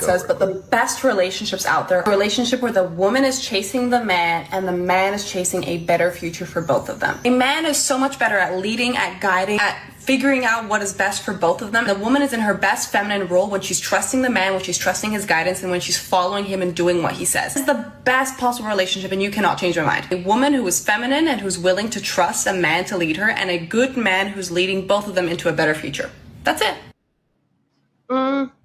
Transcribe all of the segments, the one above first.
says, but the best relationships out there, a relationship where the woman is chasing the man and the man is chasing a better future for both of them. A man is so much better at leading, at guiding, at figuring out what is best for both of them. The woman is in her best feminine role when she's trusting the man, when she's trusting his guidance, and when she's following him and doing what he says. It's the best possible relationship, and you cannot change my mind. A woman who is feminine and who's willing to trust a man to lead her, and a good man who's leading both of them into a better future. That's it.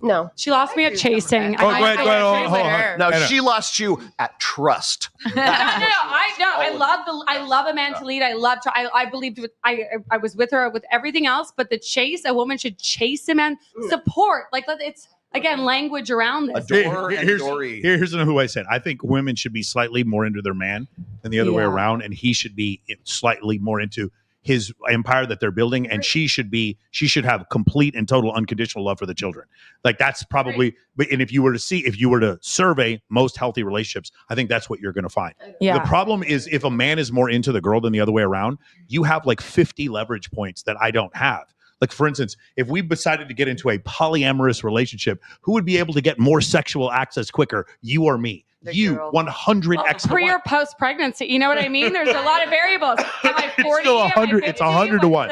No. She lost me at chasing. Go ahead. Hold on. No, she lost you at trust. No. I love a man to lead. I believed I was with her with everything else, but the chase, a woman should chase a man. Support. Like, it's again language around this. Here's who I said. I think women should be slightly more into their man than the other way around, and he should be slightly more into his empire that they're building, and she should have complete and total unconditional love for the children. Like, that's probably, and if you were to survey most healthy relationships, I think that's what you're going to find. Yeah. The problem is if a man is more into the girl than the other way around, you have like 50 leverage points that I don't have. Like, for instance, if we decided to get into a polyamorous relationship, who would be able to get more sexual access quicker, you or me? You, 100x. Pre or post pregnancy, you know what I mean? There's a lot of variables. Am I 40? It's still 100. It's 100 to 1.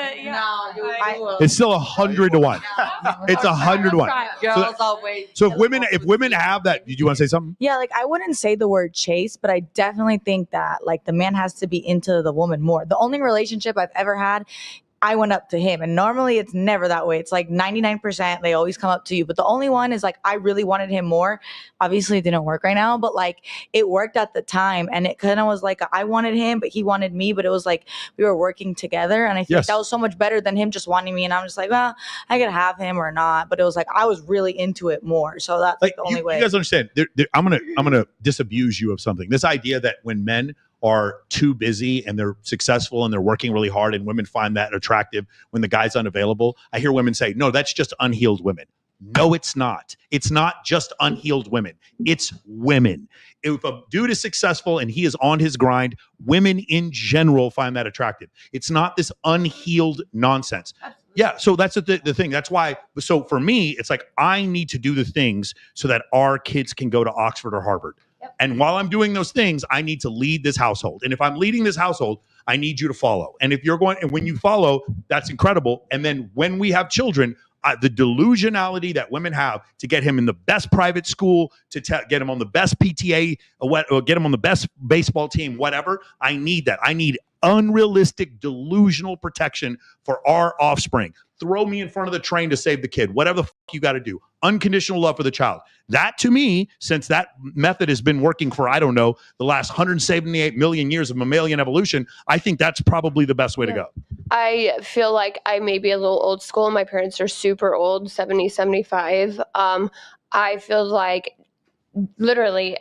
It's still 100 to 1. It's 100 to 1. Girls always. So if women have that, did you want to say something? Yeah, like I wouldn't say the word chase, but I definitely think that like the man has to be into the woman more. The only relationship I've ever had, I went up to him, and normally it's never that way. It's like 99% they always come up to you, but the only one is like I really wanted him more. Obviously it didn't work right now, but like it worked at the time, and it kind of was like I wanted him but he wanted me, but it was like we were working together, and I think that was so much better than him just wanting me, and I'm just like, well, I could have him or not, but it was like I was really into it more. So that's like the only way. You guys understand, I'm gonna disabuse you of something. This idea that when men are too busy and they're successful and they're working really hard and women find that attractive when the guy's unavailable. I hear women say, no, that's just unhealed women. No, it's not. It's not just unhealed women. It's women. If a dude is successful and he is on his grind, women in general find that attractive. It's not this unhealed nonsense. Yeah, so that's the thing. That's why. So for me, it's like I need to do the things so that our kids can go to Oxford or Harvard. And while I'm doing those things, I need to lead this household. And if I'm leading this household, I need you to follow. And if you're going, and when you follow, that's incredible. And then when we have children, the delusionality that women have to get him in the best private school, to get him on the best PTA, or get him on the best baseball team, whatever, I need that. I need unrealistic, delusional protection for our offspring. Throw me in front of the train to save the kid. Whatever the you got to do. Unconditional love for the child. That, to me, since that method has been working for, I don't know, the last 178 million years of mammalian evolution, I think that's probably the best way to go. I feel like I may be a little old school. My parents are super old, 70, 75. I feel like literally,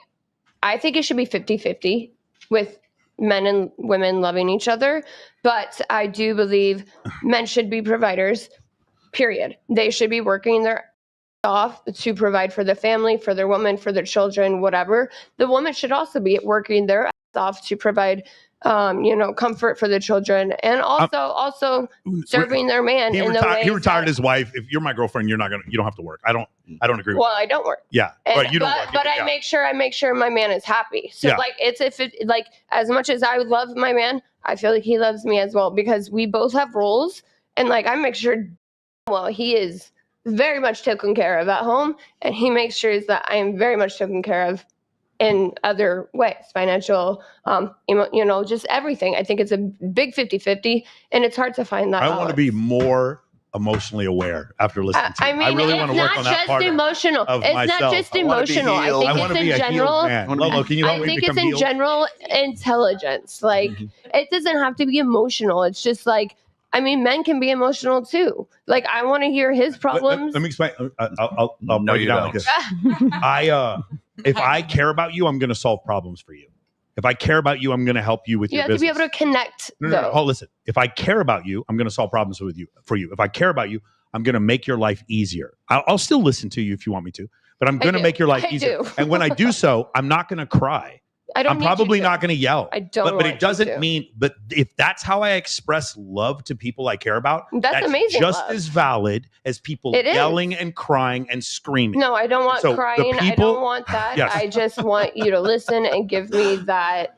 I think it should be 50-50 with men and women loving each other. But I do believe men should be providers, period. They should be working their off to provide for the family, for their woman, for their children, whatever. The woman should also be working their ass off to provide comfort for the children, and also serving their man in the way. He retired his wife. If you're my girlfriend, you don't have to work. I don't agree with Well, I don't work. Yeah. But you don't work. But I make sure my man is happy. So like as much as I would love my man, I feel like he loves me as well, because we both have roles, and like I make sure he is very much taken care of at home, and he makes sure that I am very much taken care of in other ways, financial, just everything. I think it's a big 50-50, and it's hard to find that. I want to be more emotionally aware after listening to you. I really want to work on that part emotional. It's myself. Not just emotional. I think it's in general. Lolo, can you help me I think it's in healed? general intelligence. Like it doesn't have to be emotional. It's just like, I mean, men can be emotional too. Like, I want to hear his problems. Let me explain. I'll break it down like this. If I care about you, I'm going to solve problems for you. If I care about you, I'm going to help you with your business. You have to be able to connect. No. Oh, listen. If I care about you, I'm going to solve problems for you. If I care about you, I'm going to make your life easier. I'll still listen to you if you want me to, but I'm going to make your life easier. And when I do so, I'm not going to cry. I don't I'm need probably you to. not going to yell. I don't But want it doesn't you to. mean. But if that's how I express love to people I care about, That's amazing just love. as valid as people It is. yelling and crying and screaming. No, I don't want So the crying. I people- don't want that. Yes. I just want you to listen and give me that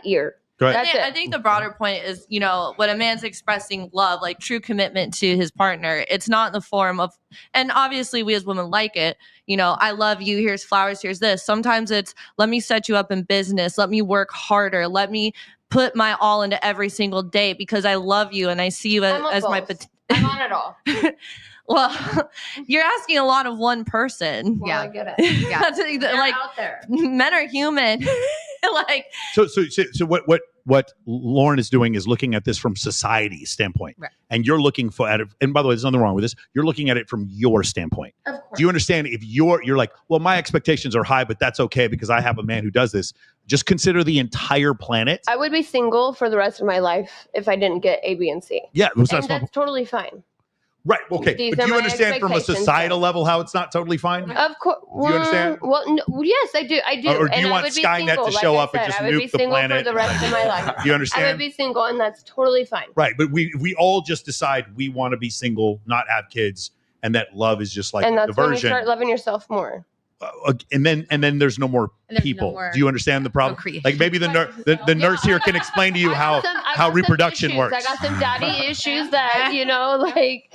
ear. Go ahead. That's it. I think the broader point is, when a man's expressing love, like true commitment to his partner, it's not in the form of, and obviously we as women like it, I love you, here's flowers, here's this. Sometimes it's, let me set you up in business, let me work harder, let me put my all into every single day because I love you and I see you I'm on as my both. I'm on it all. Well, you're asking a lot of one person. Well, Yeah. I get it. Yeah. That's They're like out there. men are human. Like So what Lauren is doing is looking at this from society's standpoint, Right. and you're looking for at it. And by the way, there's nothing wrong with this. You're looking at it from your standpoint. Of course. Do you understand? If you're like, well, my expectations are high, but that's okay because I have a man who does this. Just consider the entire planet. I would be single for the rest of my life if I didn't get A, B, and C. Yeah, And that's that's totally fine. right. Okay, These but are do you my understand from a expectations, societal then. level how it's not totally fine? Of course. Do you understand? Well, no, yes, I do. I do. Or do And you I want would be Skynet single, to like show I up and said. just I would nuke be the single planet? for the rest of my life. Do you I understand? would be single, and that's totally fine. Right, but we all just decide we want to be single, not have kids, and that love is just like And a that's when you diversion. start loving yourself more. And then there's no more And there's no people. more Do you understand the problem? procreation. Like maybe the nurse here can explain to you how I got some reproduction issues. works. I got some daddy issues that like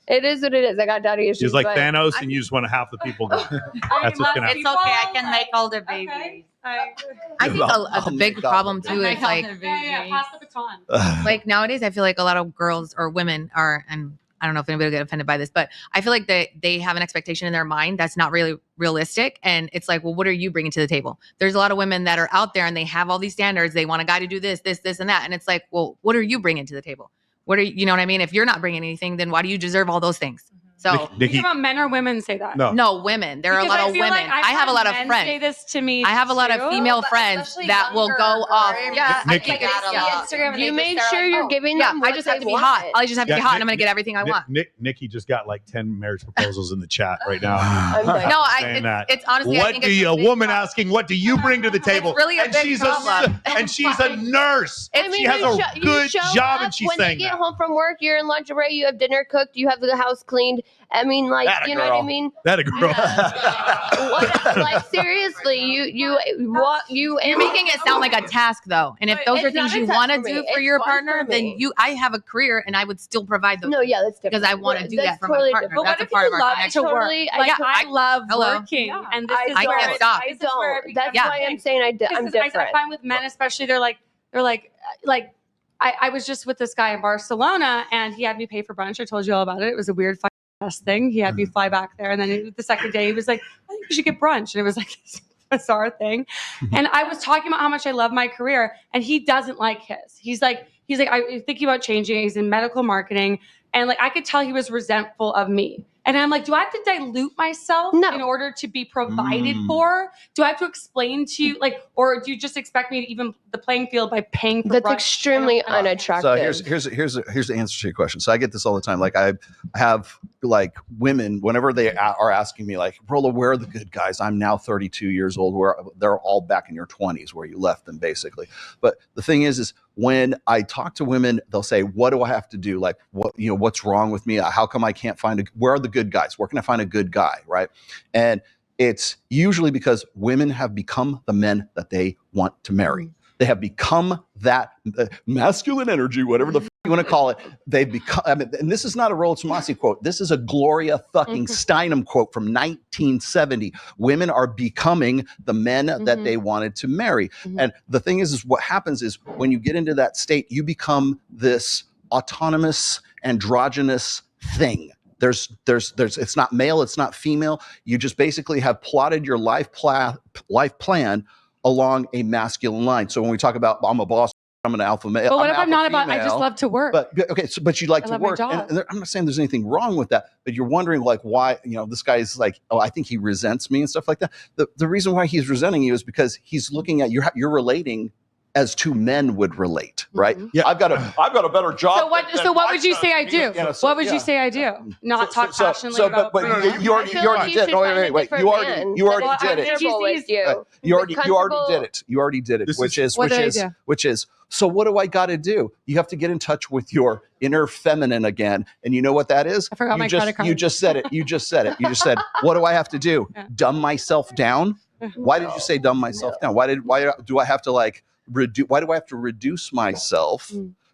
it is what it is. I got daddy issues. She's like but Thanos, and you just want to half the people go. That's what's gonna happen. It's okay. I can make older babies. Okay. I think Oh a my big God. problem too is like Pass the baton. like nowadays I feel like a lot of girls or women are, and I don't know if anybody will get offended by this, but I feel like they have an expectation in their mind that's not really realistic. And it's like, well, what are you bringing to the table? There's a lot of women that are out there and they have all these standards. They want a guy to do this, and that. And it's like, well, what are you bringing to the table? What are you know what I mean? If you're not bringing anything, then why do you deserve all those things? So You Nikki, talking about men or women say that? no. women, there are Because a lot I of feel women. like I have a lot of men friends. Say this to me. I have a lot of too. female But friends especially that will younger go off. girls. Yeah, I Nikki- think it's Instagram. and You they make just- sure they're you're like, giving yeah. them I what just have they to be want. hot. I just have to Yeah, be hot, and Nick- I'm gonna get everything I want. Nikki just got like 10 marriage proposals in the chat right now. I'm done. No, saying that. it's honestly. I What think do it's you, a big woman problem. asking, what do you bring to the table? really a and big she's problem. and she's a nurse. I mean, she has you a you good show job, up and she's when saying they get that. home from work, you're in lingerie, you have dinner cooked, you have the house cleaned. I mean, like, Atta you know what girl. I mean? That a girl. Like seriously, you You're making it sound like a task, though. And if those It's are things not a you task want to for me. do for It's your fun partner, for then me. I have a career, and I would still provide those. No, yeah, that's different. Because I wanna do That's that for my totally partner. different. But That's what a if part you of our love connection. to work? Totally- I Like to- I love Hello. working, Yeah. and this is I where can't it- stop. I this is where it don't. That's becomes why I'm big. saying I'm Because different. I find with men, especially, they're like, I was just with this guy in Barcelona, and he had me pay for brunch. I told you all about it. It was a weird fucking ass thing. He had me fly back there, and then the second day, he was like, I think we should get brunch, and it was like this bizarre thing. And I was talking about how much I love my career, and he doesn't like his. He's like, I'm thinking about changing. He's in medical marketing, and like I could tell he was resentful of me. And I'm like, do I have to dilute myself No. in order to be provided for? Do I have to explain to you, like, or do you just expect me to even the playing field by paying for That's brunch? extremely I don't- unattractive. So here's the answer to your question. So I get this all the time. Like I have like women whenever they are asking me like, Rolla, where are the good guys? I'm now 32 years old. Where they're all back in your 20s where you left them basically. But the thing is when I talk to women, they'll say, what do I have to do? Like what's wrong with me? How come I can't where are the good guys? Where can I find a good guy? Right. And it's usually because women have become the men that they want to marry. They have become that masculine energy, whatever the you want to call it. They've become, and this is not a Rolls Tomasi quote. This is a Gloria fucking Steinem quote from 1970. Women are becoming the men that they wanted to marry. And the thing is what happens is when you get into that state, you become this autonomous, androgynous thing. There's it's not male, it's not female. You just basically have plotted your life plan along a masculine line. So when we talk about I'm a boss, I'm an alpha male. But what I'm if an I'm not alpha about? I just female. love to work. But okay, but you like I to love my work, job. and I'm not saying there's anything wrong with that. But you're wondering like why this guy's like, oh, I think he resents me and stuff like that. The reason why he's resenting you is because he's looking at you're relating as two men would relate, right? Mhm. Yeah. I've got a better job. So what would you say I do? So, What would you say I do? Not talk passionately about. but you already did. No, wait. You already did it. Comfortable with you. You already Comfortable- did it. You already did it. What did I do? So what do I got to do? You have to get in touch with your inner feminine again. And you know what that is? I forgot my credit card. You just said it. You just said, what do I have to do? Yeah. Dumb myself down? Why did you say dumb myself down? Why do I have to why do I have to reduce myself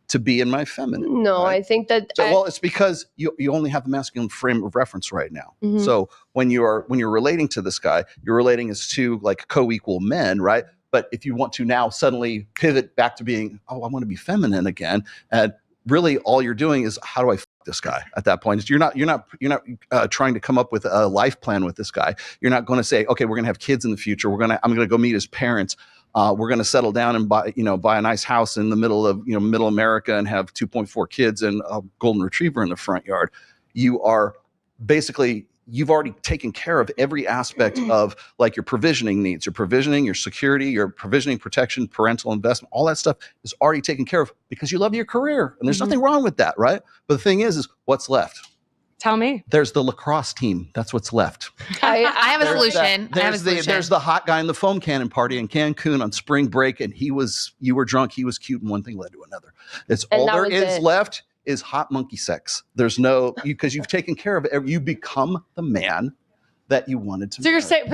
to be in my feminine? No, right? I think that. Well, it's because you only have the masculine frame of reference right now. Mhm. So when you're relating to this guy, you're relating as two like co-equal men, right? But if you want to now suddenly pivot back to being, I want to be feminine again, and really all you're doing is, how do I f this guy? At that point, you're not trying to come up with a life plan with this guy. You're not going to say, okay, we're going to have kids in the future. I'm going to go meet his parents. We're going to settle down and buy a nice house in the middle of middle America and have 2.4 kids and a golden retriever in the front yard. You are basically, you've already taken care of every aspect of like your provisioning needs, your provisioning, your security, your provisioning, protection, parental investment, all that stuff is already taken care of because you love your career. And there's nothing wrong with that, right? But the thing is what's left? Tell me. There's the lacrosse team. That's what's left. I have a There's solution. that. I have a solution. There's the hot guy in the foam cannon party in Cancun on spring break, and you were drunk, he was cute, and one thing led to another. It's And all that there was is it. left is hot monkey sex. There's no, because you've taken care of it. You become the man that you wanted to.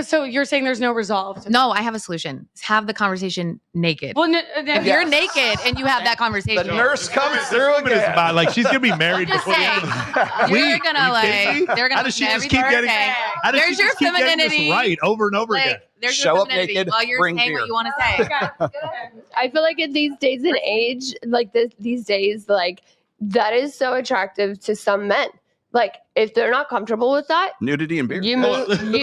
So you're saying there's no resolve. No, I have a solution. Have the conversation naked. Well, If you're naked and you have that conversation, The nurse comes through Woman is again. about, like, she's gonna be married Just before the end of the you're week. gonna Are you kidding me? they're How gonna does she listen to just keep every getting? birthday. How does There's she your just keep getting this femininity. right over and over again? There's Show your up femininity naked, while you're bring saying beer. what you want to say. I feel like in these days and age, like these days, like that is so attractive to some men. Like if they're not comfortable with that, Nudity and beer. you move on. Listen, Who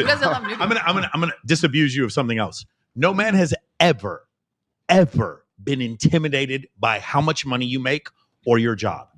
doesn't love nudity? I'm gonna disabuse you of something else. No man has ever been intimidated by how much money you make or your job.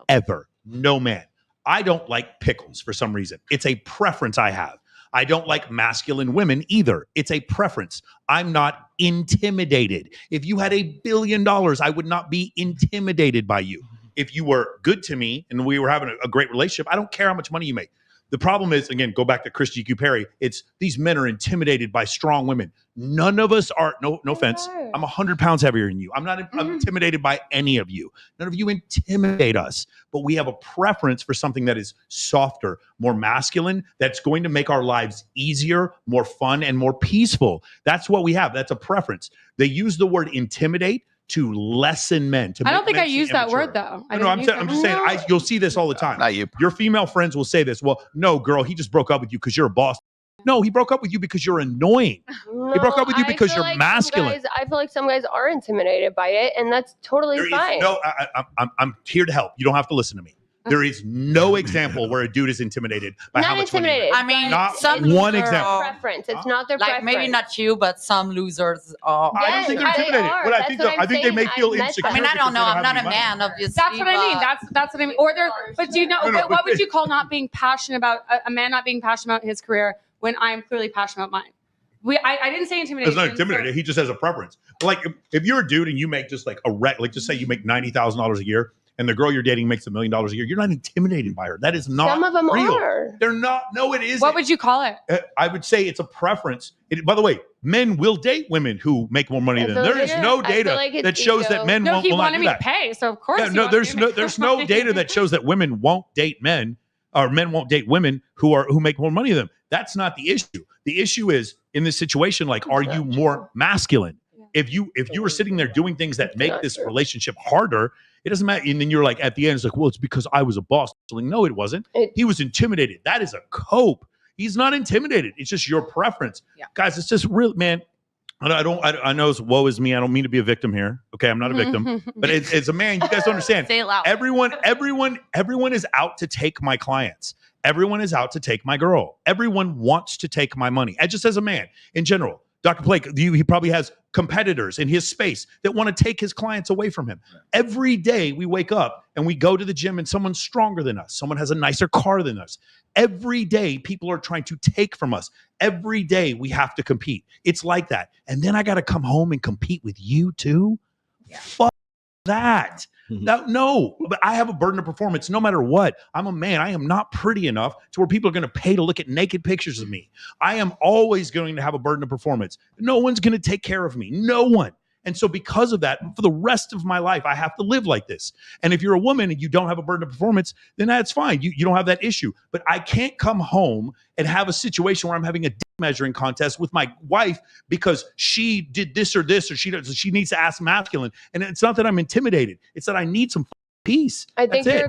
Ever. No man. I don't like pickles for some reason. It's a preference I have. I don't like masculine women either. It's a preference. I'm not intimidated. If you had $1 billion, I would not be intimidated by you. If you were good to me and we were having a great relationship, I don't care how much money you make. The problem is, again, go back to Chris G.Q. Perry. It's these men are intimidated by strong women. None of us are, no offense. I'm 100 pounds heavier than you. I'm not I'm intimidated by any of you. None of you intimidate us, but we have a preference for something that is softer, more masculine, that's going to make our lives easier, more fun, and more peaceful. That's what we have. That's a preference. They use the word intimidate to lessen men. I don't think I use that word though. I'm just saying, you'll see this all the time. Not you. Your female friends will say this. Well, no, girl, he just broke up with you because you're a boss. No, he broke up with you because you're annoying. He broke up with you because you're masculine. I feel like some guys are intimidated by it, and that's totally fine. I'm here to help. You don't have to listen to me. There is no example where a dude is intimidated by how Not much money he intimidated. makes. I mean, Not some one loser example. are- Preference. It's not their like preference. maybe not you, but some losers are. I don't think they're Yes, they intimidated. are. But I That's think what I'm I think they may saying. feel I've met insecure. I mean, I because don't know. they I'm have not a any money. man, obviously. That's what I mean. but- That's what I mean. Or they're, but do you know, No, what would you call not being passionate about a man not being passionate about his career when I'm clearly passionate about mine? I didn't say intimidation. It's not intimidated. He just has a preference. But like if you're a dude and you make just like like just say you make $90,000 a year and the girl you're dating makes $1 million a year, you're not intimidated by her. That is not Some of them real. are. They're not. No, it isn't. What would you call it? I would say it's a preference. By the way, men will date women who make more money I than feel them. like There is it no is. I feel data like it's that shows ego. that men No, won't he will not wanted do me that. to pay, so of course. Yeah, he no, wanted me to there's make no money. data that shows that women won't date men or men won't date women who make more money than them. That's not the issue. The issue is in this situation, like, are you more masculine? If you were sitting there doing things that make not this true. relationship harder, it doesn't matter. And then you're like, at the end, it's like, well, it's because I was a boss. Like, no, it wasn't. He was intimidated. That is a cope. He's not intimidated. It's just your preference. Yeah. Guys, it's just real, man. I know it's woe is me. I don't mean to be a victim here. Okay, I'm not a victim. But as a man, you guys don't understand. Say it loud. Everyone is out to take my clients. Everyone is out to take my girl. Everyone wants to take my money. Just as a man in general. Dr. Blake, he probably has competitors in his space that want to take his clients away from him. Every day we wake up and we go to the gym and someone's stronger than us. Someone has a nicer car than us. Every day people are trying to take from us. Every day we have to compete. It's like that. And then I got to come home and compete with you too? Fuck that. No, but I have a burden of performance no matter what. I'm a man. I am not pretty enough to where people are going to pay to look at naked pictures of me. I am always going to have a burden of performance. No one's going to take care of me. No one. And so because of that, for the rest of my life, I have to live like this. And if you're a woman and you don't have a burden of performance, then that's fine. You don't have that issue. But I can't come home and have a situation where I'm having a dick measuring contest with my wife because she did this or she needs to ask masculine. And it's not that I'm intimidated. It's that I need some peace. I think That's you're it.